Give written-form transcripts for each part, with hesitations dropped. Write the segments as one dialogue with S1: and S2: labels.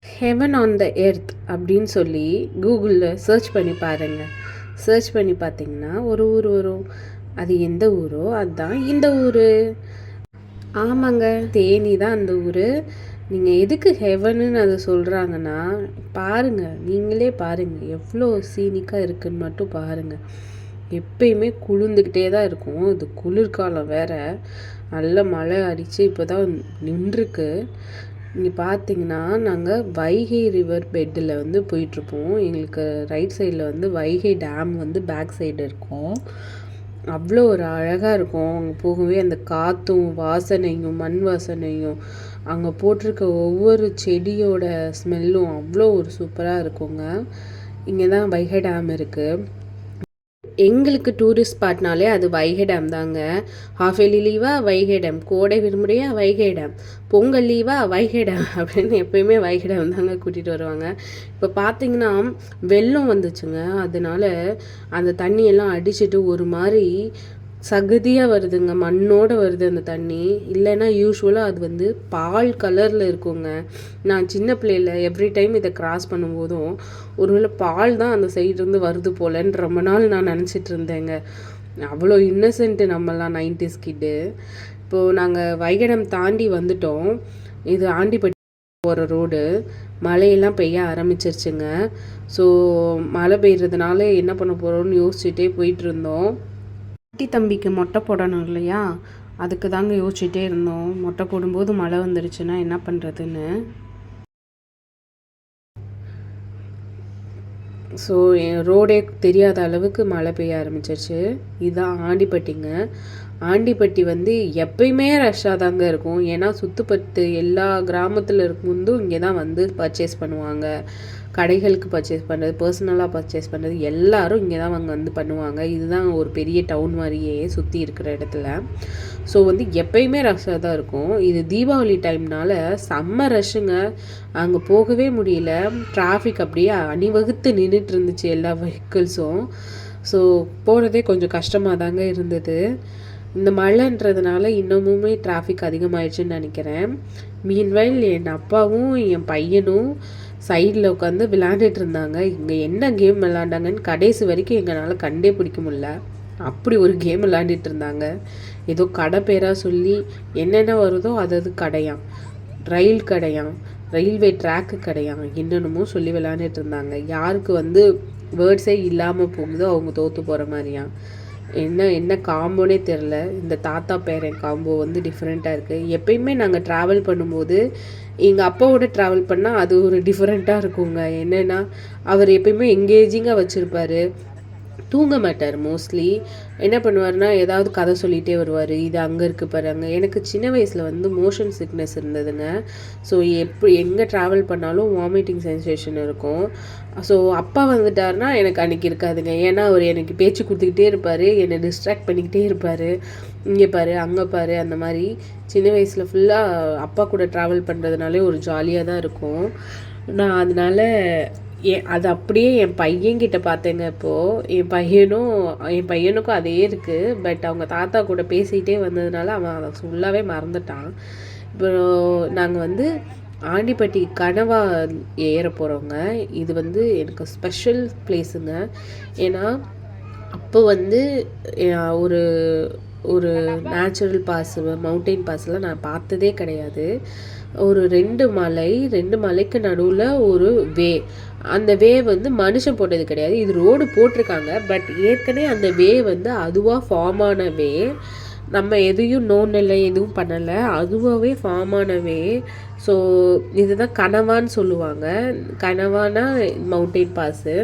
S1: Heaven on the earth அப்படின்னு சொல்லி கூகுளில் சர்ச் பண்ணி பாருங்கள். சர்ச் பண்ணி பார்த்தீங்கன்னா ஒரு ஊர் வரும். அது எந்த ஊரோ அதுதான் இந்த ஊர். ஆமாங்க, தேனி தான் அந்த ஊர். நீங்கள் எதுக்கு ஹெவனுன்னு அதை சொல்கிறாங்கன்னா பாருங்கள், நீங்களே பாருங்கள் எவ்வளோ சீனிக்காக இருக்குன்னு மட்டும் பாருங்கள். எப்பயுமே குளிர்ந்துக்கிட்டே தான் இருக்கும். இது குளிர்காலம் வேறு. நல்ல மழை அடித்து இப்போ தான் நின்றுருக்கு. இங்கே பார்த்தீங்கன்னா நாங்கள் வைகை ரிவர் பெட்டில் வந்து போயிட்டுருப்போம். எங்களுக்கு ரைட் சைடில் வந்து வைகை டேம் வந்து பேக் சைடு இருக்கும். அவ்வளோ ஒரு அழகாக இருக்கும். அங்கே போகவே அந்த காற்றும் வாசனையும் மண் வாசனையும் அங்கே போட்டிருக்க ஒவ்வொரு செடியோட ஸ்மெல்லும் அவ்வளோ ஒரு சூப்பராக இருக்குங்க. இங்கே தான் வைகை டேம் இருக்குது. எங்களுக்கு டூரிஸ்ட் ஸ்பாட்னாலே அது வைகை டேம் தாங்க. ஹாஃப் இயர்லி லீவாக வைகை டேம், கோடை விடுமுறையா வைகை டேம், பொங்கல் லீவாக வைகை டேம் அப்படின்னு எப்போயுமே வைகை டேம் தாங்க கூட்டிகிட்டு வருவாங்க. இப்போ பார்த்தீங்கன்னா வெள்ளம் வந்துச்சுங்க. அதனால அந்த தண்ணியெல்லாம் அடிச்சுட்டு ஒரு மாதிரி சகதியாக வருதுங்க, மண்ணோடு வருது அந்த தண்ணி. இல்லைன்னா யூஸ்வலாக அது வந்து பால் கலரில் இருக்குங்க. நான் சின்ன பிள்ளையில் எவ்ரி டைம் இதை கிராஸ் பண்ணும்போதும் ஒருவேளை பால் தான் அந்த சைட்லேருந்து வருது போலன்னு ரொம்ப நாள் நான் நினச்சிட்டு இருந்தேங்க. அவ்வளோ இன்னசென்ட்டு நம்மலாம் 90s கிட்டு. இப்போது நாங்கள் வைகடம் தாண்டி வந்துட்டோம். இது ஆண்டிப்பட்டி போகிற ரோடு. மழையெல்லாம் பெய்ய ஆரம்பிச்சிருச்சுங்க. ஸோ மழை பெய்யறதுனால என்ன பண்ண போகிறோம்னு யோசிச்சுட்டே போயிட்டு இருந்தோம். குட்டி தம்பிக்கு மொட்டை போடணும் இல்லையா, அதுக்கு தாங்க யோசிச்சுட்டே இருந்தோம். மொட்டை போடும்போது மழை வந்துடுச்சுன்னா என்ன பண்ணுறதுன்னு. ஸோ ரோடே தெரியாத அளவுக்கு மழை பெய்ய ஆரம்பிச்சிருச்சு. இதுதான் ஆண்டிப்பட்டிங்க. ஆண்டிப்பட்டி வந்து எப்பயுமே ரஷ்ஷாக தாங்க இருக்கும். ஏன்னா சுற்றுப்பட்டு எல்லா கிராமத்தில் இருக்கும்போதும் இங்கே தான் வந்து பர்ச்சேஸ் பண்ணுவாங்க. கடைகளுக்கு பர்ச்சேஸ் பண்ணுறது, பர்சனலாக பர்ச்சேஸ் பண்ணுறது எல்லாரும் இங்கே தான் அவங்க வந்து பண்ணுவாங்க. இதுதான் ஒரு பெரிய டவுன் மாதிரியே சுற்றி இருக்கிற இடத்துல. ஸோ வந்து எப்பயுமே ரஷ்ஷாக தான் இருக்கும். இது தீபாவளி டைம்னால செம்ம ரஷ்ஷுங்க. அங்கே போகவே முடியல. டிராஃபிக் அப்படியே அணிவகுத்து நின்றுட்டு இருந்துச்சு எல்லா வெஹிக்கிள்ஸும். ஸோ போகிறதே கொஞ்சம் கஷ்டமாக தாங்க இருந்தது. இந்த மழைன்றதுனால இன்னமுமே டிராஃபிக் அதிகமாகிடுச்சுன்னு நினைக்கிறேன். மீன்வைல் என் அப்பாவும் என் பையனும் சைடில் உட்காந்து விளையாண்டுட்டு இருந்தாங்க. இங்கே என்ன கேம் விளாண்டாங்கன்னு கடைசி வரைக்கும் எங்களால் கண்டே பிடிக்க முடியல. அப்படி ஒரு கேம் விளாண்டுட்டு இருந்தாங்க. ஏதோ கடை பேராக சொல்லி என்னென்ன வருதோ அது கடையாம், ரயில் கடையாம், ரயில்வே ட்ராக்கு கடையாம், என்னென்னமோ சொல்லி விளையாண்டுட்டு இருந்தாங்க. யாருக்கு வந்து வேர்ட்ஸே இல்லாமல் போகுதோ அவங்க தோற்று போகிற மாதிரியாம். என்ன காம்போனே தெரில. இந்த தாத்தா பேரன் காம்போ வந்து டிஃப்ரெண்ட்டாக இருக்குது. எப்பயுமே நாங்கள் ட்ராவல் பண்ணும்போது எங்கள் அப்பாவோட ட்ராவல் பண்ணால் அது ஒரு டிஃப்ரெண்ட்டாக இருக்குங்க. என்னென்னா அவர் எப்பயுமே எங்கேஜிங்காக வச்சுருப்பார். தூங்க மாட்டார். மோஸ்ட்லி என்ன பண்ணுவார்னா ஏதாவது கதை சொல்லிகிட்டே வருவார். இது அங்கே இருக்குது பாருங்க. எனக்கு சின்ன வயசில் வந்து மோஷன் சிக்னஸ் இருந்ததுங்க. ஸோ எங்கே ட்ராவல் பண்ணாலும் வாமிட்டிங் சென்சேஷன் இருக்கும். ஸோ அப்பா வந்துட்டார்னா எனக்கு அன்றைக்கி இருக்காதுங்க. ஏன்னா அவர் எனக்கு பேச்சு கொடுத்துக்கிட்டே இருப்பார், என்னை டிஸ்ட்ராக்ட் பண்ணிக்கிட்டே இருப்பார். இங்கே பாரு அங்கே பாரு அந்த மாதிரி. சின்ன வயசில் ஃபுல்லாக அப்பா கூட ட்ராவல் பண்ணுறதுனாலே ஒரு ஜாலியாக தான் இருக்கும். நான் அதனால் அது அப்படியே என் பையன்கிட்ட பார்த்தேங்க. இப்போது என் பையனுக்கும் அதே இருக்குது. பட் அவங்க தாத்தா கூட பேசிக்கிட்டே வந்ததுனால அவன் அதை ஃபுல்லாகவே மறந்துட்டான். இப்போ நாங்கள் வந்து ஆண்டிப்பட்டி கனவா ஏற போகிறோங்க. இது வந்து எனக்கு ஸ்பெஷல் பிளேஸுங்க. ஏன்னா அப்போ வந்து ஒரு ஒரு நேச்சுரல் பாஸ், மவுண்டெயின் பாஸ்லாம் நான் பார்த்ததே கிடையாது. ஒரு ரெண்டு மலைக்கு நடுவில் ஒரு வே. அந்த வே வந்து மனுஷன் போட்டது கிடையாது. இது ரோடு போட்டிருக்காங்க. பட் ஏற்கனவே அந்த வே வந்து அதுவாக ஃபார்ம் ஆன வே. நம்ம எதையும் நோண்டலை, எதுவும் பண்ணலை, அதுவாகவே ஃபார்ம் ஆன வே. ஸோ இதுதான் கனவான்னு சொல்லுவாங்க. கனவானா மவுண்டெயின் பாஸு.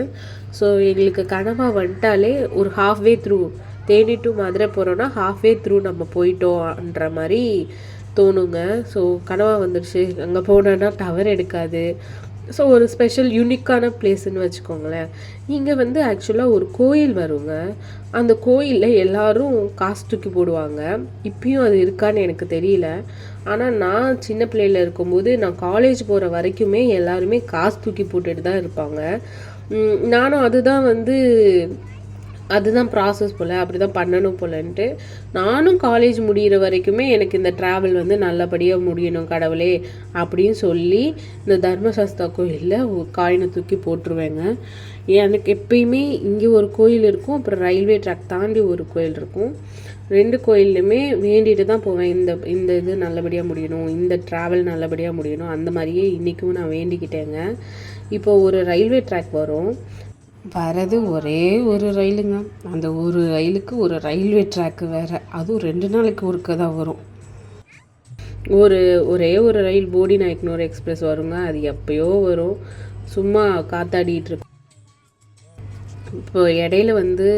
S1: ஸோ எங்களுக்கு கனவா வந்துட்டாலே ஒரு halfway through, Theni to Madurai போகிறோன்னா ஹாஃப்வே த்ரூ நம்ம போயிட்டோன்ற மாதிரி தோணுங்க. ஸோ கனவா வந்துடுச்சு. அங்கே போனோன்னா டவர் எடுக்காது. ஸோ ஒரு ஸ்பெஷல் யூனிக்கான பிளேஸ்ன்னு வச்சுக்கோங்களேன். இங்கே வந்து ஆக்சுவலாக ஒரு கோயில் வருங்க. அந்த கோயிலில் எல்லோரும் காசு தூக்கி போடுவாங்க. இப்பயும் அது இருக்கான்னு எனக்கு தெரியல. ஆனால் நான் சின்ன பிள்ளையில் இருக்கும்போது, நான் காலேஜ் போகிற வரைக்குமே எல்லாருமே காசு தூக்கி போட்டுட்டு தான் இருப்பாங்க. நானும் அதுதான் வந்து அதுதான் ப்ராசஸ் போல், அப்படி தான் பண்ணணும் போலன்ட்டு நானும் காலேஜ் முடிகிற வரைக்குமே எனக்கு இந்த ட்ராவல் வந்து நல்லபடியாக முடியணும் கடவுளே அப்படின்னு சொல்லி இந்த தர்மசாஸ்தா கோயிலில் காயினை தூக்கி போட்டுருவேங்க. எனக்கு எப்பயுமே இங்கே ஒரு கோயில் இருக்கும், அப்புறம் ரயில்வே ட்ராக் தாண்டி ஒரு கோயில் இருக்கும். 2 கோயில்லையுமே வேண்டிட்டு தான் போவேன். இந்த இது நல்லபடியாக முடியணும், இந்த ட்ராவல் நல்லபடியாக முடியணும். அந்த மாதிரியே இன்றைக்கும் நான் வேண்டிக்கிட்டேங்க. இப்போ ஒரு ரயில்வே ட்ராக் வரும், வரது ஒரே ஒரு ரயிலுங்க. அந்த ஒரு ரயிலுக்கு ஒரு ரயில்வே ட்ராக்கு வேறு, அதுவும் 2 நாளைக்கு ஒருக்க தான் வரும். ஒரே ஒரு ரயில் போடி நாயக்கனூர் எக்ஸ்பிரஸ் வருங்க. அது எப்போயோ வரும், சும்மா காத்தாடிட்டு இருக்கும். இப்போ இடையில வந்து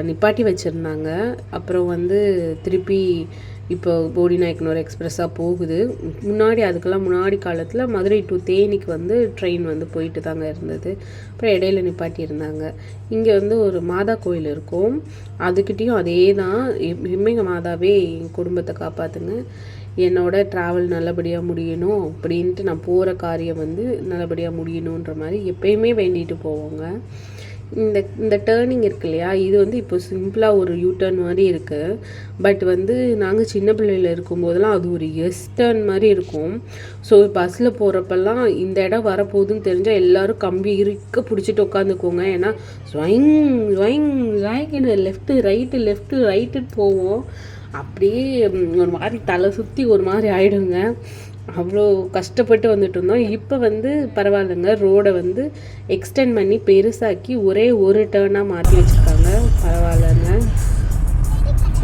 S1: நிப்பாட்டி வச்சுருந்தாங்க, அப்புறம் வந்து திருப்பி இப்போ போடி நாயக்கனூர் எக்ஸ்பிரஸ்ஸாக போகுது. அதுக்கெல்லாம் முன்னாடி காலத்தில் மதுரை டு தேனிக்கு வந்து ட்ரெயின் வந்து போயிட்டு தாங்க இருந்தது. அப்புறம் இடையில நிப்பாட்டி இருந்தாங்க. இங்கே வந்து ஒரு மாதா கோயில் இருக்கும், அதுக்கிட்டேயும் அதே தான், எம்மைங்க மாதாவே என் குடும்பத்தை காப்பாற்றுங்க, என்னோட ட்ராவல் நல்லபடியாக முடியணும் அப்படின்ட்டு, நான் போகிற காரியம் வந்து நல்லபடியாக முடியணுன்ற மாதிரி எப்பயுமே வேண்டிட்டு போவோங்க. இந்த டேர்னிங் இருக்கு இல்லையா, இது வந்து இப்போ சிம்பிளாக ஒரு யூ டர்ன் மாதிரி இருக்குது. பட் வந்து நாங்கள் சின்ன பிள்ளையில் இருக்கும்போதெல்லாம் அது ஒரு எஸ் டர்ன் மாதிரி இருக்கும். ஸோ பஸ்ஸில் போகிறப்பெல்லாம் இந்த இடம் வரப்போகுதுன்னு தெரிஞ்சால் எல்லோரும் கம்பி இருக்க பிடிச்சிட்டு உட்காந்துக்குவோங்க. ஏன்னா ஸ்வைங் ஸ்வைங் ஸ்வைங்னு லெஃப்ட்டு ரைட்டு போவோம். அப்படியே ஒரு மாதிரி தலை சுற்றி ஒரு மாதிரி ஆகிடுங்க. அவ்வளோ கஷ்டப்பட்டு வந்துட்டு இருந்தோம். இப்போ வந்து பரவாயில்லைங்க, ரோடை வந்து எக்ஸ்டெண்ட் பண்ணி பெருசாக்கி ஒரே ஒரு டேர்னாக மாற்றி வச்சுருக்காங்க. பரவாயில்லைங்க.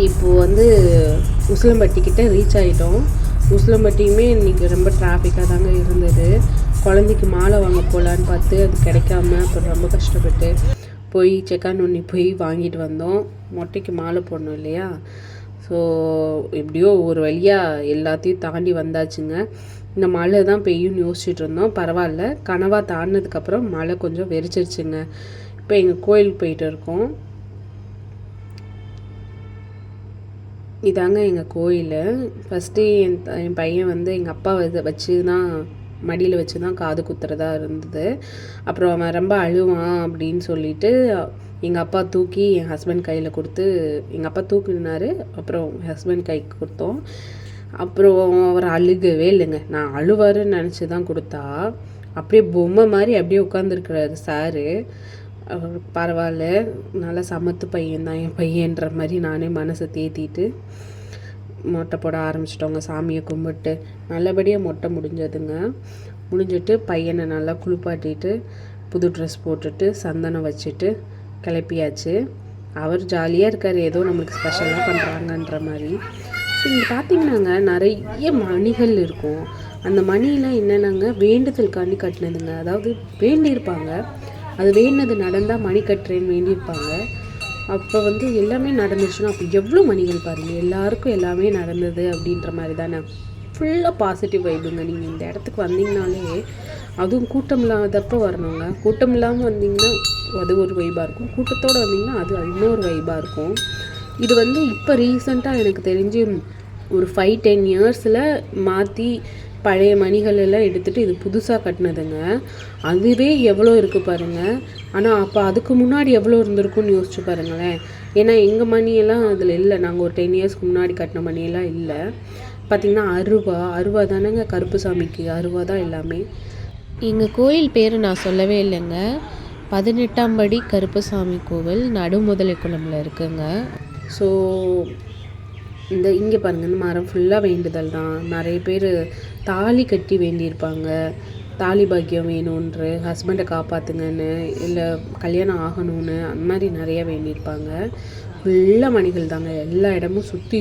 S1: இப்போது வந்து உசிலம்பட்டிக்கிட்ட ரீச் ஆகிட்டோம். உசிலம்பட்டியுமே இன்றைக்கி ரொம்ப டிராஃபிக்காக தாங்க இருந்தது. குழந்தைக்கு மாலை வாங்க போகலான்னு பார்த்து அது கிடைக்காம அப்புறம் ரொம்ப கஷ்டப்பட்டு போய் செக்கான் ஒன்றி போய் வாங்கிட்டு வந்தோம். மொட்டைக்கு மாலை போடணும் இல்லையா. ஸோ எப்படியோ ஒரு வழியாக எல்லாத்தையும் தாண்டி வந்தாச்சுங்க. இந்த மழை தான் பெய்யும்னு யோசிச்சுட்டு இருந்தோம். பரவாயில்ல, கனவா தாண்டினதுக்கப்புறம் மழை கொஞ்சம் வெறிச்சிருச்சுங்க. இப்போ எங்கள் கோயிலுக்கு போயிட்டு இருக்கோம். இதாங்க எங்கள் கோயில். ஃபஸ்ட்டு என் பையன் வந்து எங்கள் அப்பா வச்சு தான் மடியில் வச்சு தான் காது குத்துறதா இருந்தது. அப்புறம் அவன் ரொம்ப அழுவான் அப்படின்னு சொல்லிட்டு எங்கள் அப்பா தூக்கி என் ஹஸ்பண்ட் கையில் கொடுத்து, எங்கள் அப்பா தூக்கினார், அப்புறம் ஹஸ்பண்ட் கைக்கு கொடுத்தோம். அப்புறம் அவர் அழுகவே இல்லைங்க. நான் அழுவாருன்னு நினச்சி தான் கொடுத்தா, அப்படியே பொம்மை மாதிரி அப்படியே உட்காந்துருக்குறாரு சாரு. பரவாயில்ல, நல்லா சமத்து பையன்தான் என் பையன்ற மாதிரி நானே மனசை தேத்திட்டு மொட்டை போட ஆரம்பிச்சிட்டோங்க. சாமியை கும்பிட்டு நல்லபடியாக மொட்டை முடிஞ்சிட்டு பையனை நல்லா குளிப்பாட்டிட்டு புது ட்ரெஸ் போட்டுட்டு சந்தனம் வச்சுட்டு கிளப்பியாச்சு. அவர் ஜாலியாக இருக்கார், ஏதோ நம்மளுக்கு ஸ்பெஷலாக பண்ணுறாங்கன்ற மாதிரி. ஸோ இங்கே பார்த்தீங்கன்னாங்க நிறைய மணிகள் இருக்கும். அந்த மணிலாம் என்னென்னாங்க வேண்டுதலுக்காண்டி கட்டினதுங்க. அதாவது வேண்டியிருப்பாங்க, அது வேண்டினது நடந்தால் மணி கட்டுறேன்னு வேண்டியிருப்பாங்க. அப்போ வந்து எல்லாமே நடந்துச்சுன்னா அப்போ எவ்வளோ மணிகள் பாருங்கள், எல்லாருக்கும் எல்லாமே நடந்தது அப்படின்ற மாதிரி தானே. ஃபுல்லாக பாசிட்டிவ் வைப்புங்க. நீங்கள் இந்த இடத்துக்கு வந்தீங்கனாலே, அதுவும் கூட்டம் இல்லாதப்போ வரணுங்க. கூட்டம் இல்லாமல் வந்தீங்கன்னா அது ஒரு வைப்பாக இருக்கும், கூட்டத்தோடு வந்தீங்கன்னா அது இன்னொரு வைப்பாக இருக்கும். இது வந்து இப்போ ரீசெண்டாக எனக்கு தெரிஞ்சு ஒரு 5-10 இயர்ஸில் மாற்றி பழைய மணிகள் எல்லாம் எடுத்துகிட்டு இது புதுசாக கட்டினதுங்க. அதுவே எவ்வளோ இருக்குது பாருங்கள். ஆனால் அப்போ அதுக்கு முன்னாடி எவ்வளோ இருந்திருக்குன்னு யோசிச்சு பாருங்களேன். ஏன்னா எங்கள் மணியெல்லாம் அதில் இல்லை, நாங்கள் ஒரு 10 இயர்ஸ்க்கு முன்னாடி கட்டின மணியெல்லாம் இல்லை. பார்த்திங்கன்னா அருவா தானேங்க, கருப்பு சாமிக்கு அருவா தான் எல்லாமே.
S2: எங்கள் கோயில் பேர் நான் சொல்லவே இல்லைங்க, 18ஆம் படி கருப்பசாமி கோவில், நடுமுதலைக்குளமில் இருக்குங்க.
S1: ஸோ இங்கே பாருங்கள், இந்த மரம் ஃபுல்லாக வேண்டுதல் தான். நிறைய பேர் தாலி கட்டி வேண்டியிருப்பாங்க, தாலி பாக்கியம் வேணுன்ற, ஹஸ்பண்டை காப்பாற்றுங்கன்னு, இல்லை கல்யாணம் ஆகணும்னு, அந்த மாதிரி நிறைய வேண்டியிருப்பாங்க. ஃபுல்லாக மணிகள் தாங்க. எல்லா இடமும் சுற்றி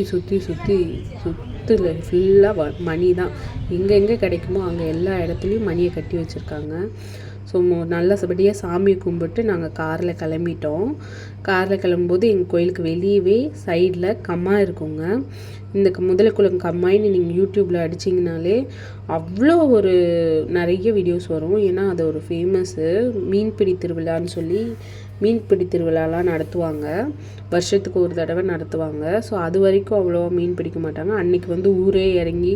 S1: ஃபுல்லாக மணி தான். எங்கே கிடைக்குமோ அங்கே எல்லா இடத்துலையும் மணியை கட்டி வச்சுருக்காங்க. ஸோ நல்லபடியாக சாமியை கும்பிட்டு நாங்கள் காரில் கிளம்பிட்டோம். காரில் கிளம்பும்போது எங்கள் கோயிலுக்கு வெளியவே சைடில் கம்மா இருக்குங்க. இந்த முதலைக்குளம் கம்மாயின்னு நீங்கள் யூடியூப்பில் அடிச்சிங்கனாலே அவ்வளோ ஒரு நிறைய வீடியோஸ் வரும். ஏன்னா அது ஒரு ஃபேமஸ்ஸு மீன்பிடி திருவிழான்னு சொல்லி மீன்பிடி திருவிழாலாம் நடத்துவாங்க, வருஷத்துக்கு ஒரு தடவை நடத்துவாங்க. ஸோ அது வரைக்கும் அவ்வளோவா மீன் பிடிக்க மாட்டாங்க. அன்றைக்கி வந்து ஊரே இறங்கி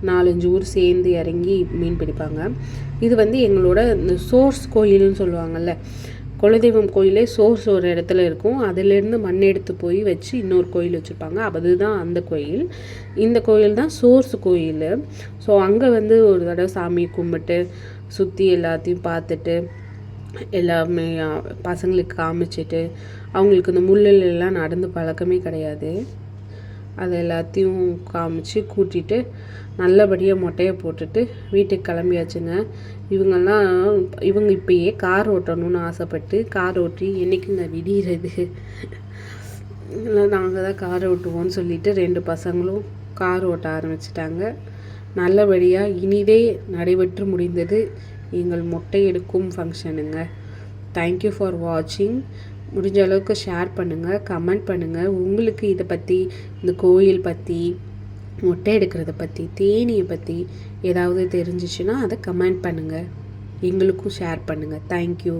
S1: 4-5 ஊர் சேர்ந்து இறங்கி மீன் பிடிப்பாங்க. இது வந்து எங்களோட இந்த சோர்ஸ் கோயில்னு சொல்லுவாங்கள்ல, குலதெய்வம் கோயிலே சோர்ஸ் ஒரு இடத்துல இருக்கும், அதிலேருந்து மண் எடுத்து போய் வச்சு இன்னொரு கோயில் வச்சுருப்பாங்க, அதுதான் அந்த கோயில். இந்த கோயில் தான் சோர்ஸ் கோயில். ஸோ அங்கே வந்து ஒரு தடவை சாமி கும்பிட்டு சுற்றி எல்லாத்தையும் பார்த்துட்டு எல்லாமே பசங்களுக்கு காமிச்சிட்டு, அவங்களுக்கு இந்த முள்ளிலெல்லாம் நடந்து பழக்கமே கிடையாது, அது எல்லாத்தையும் காமிச்சு கூட்டிகிட்டு நல்லபடியாக மொட்டையை போட்டுட்டு வீட்டுக்கு கிளம்பியாச்சுங்க. இவங்க இப்பயே கார் ஓட்டணும்னு ஆசைப்பட்டு கார் ஓட்டி என்றைக்குங்க விடிகிறது, இல்லை நாங்கள் தான் கார் ஓட்டுவோம்னு சொல்லிட்டு 2 பசங்களும் கார் ஓட்ட ஆரம்பிச்சிட்டாங்க. நல்லபடியாக இனிதே நடைபெற்று முடிந்தது எங்கள் மொட்டை எடுக்கும் ஃபங்க்ஷனுங்க. தேங்க்யூ ஃபார் வாட்சிங். முடிஞ்ச அளவுக்கு ஷேர் பண்ணுங்கள், கமெண்ட் பண்ணுங்கள். உங்களுக்கு இதை பற்றி, இந்த கோயில் பற்றி, மொட்டை எடுக்கிறத பற்றி, தேனியை பற்றி ஏதாவது தெரிஞ்சிச்சுன்னா அதை கமெண்ட் பண்ணுங்கள், எங்களுக்கும் ஷேர் பண்ணுங்கள். தேங்க்யூ.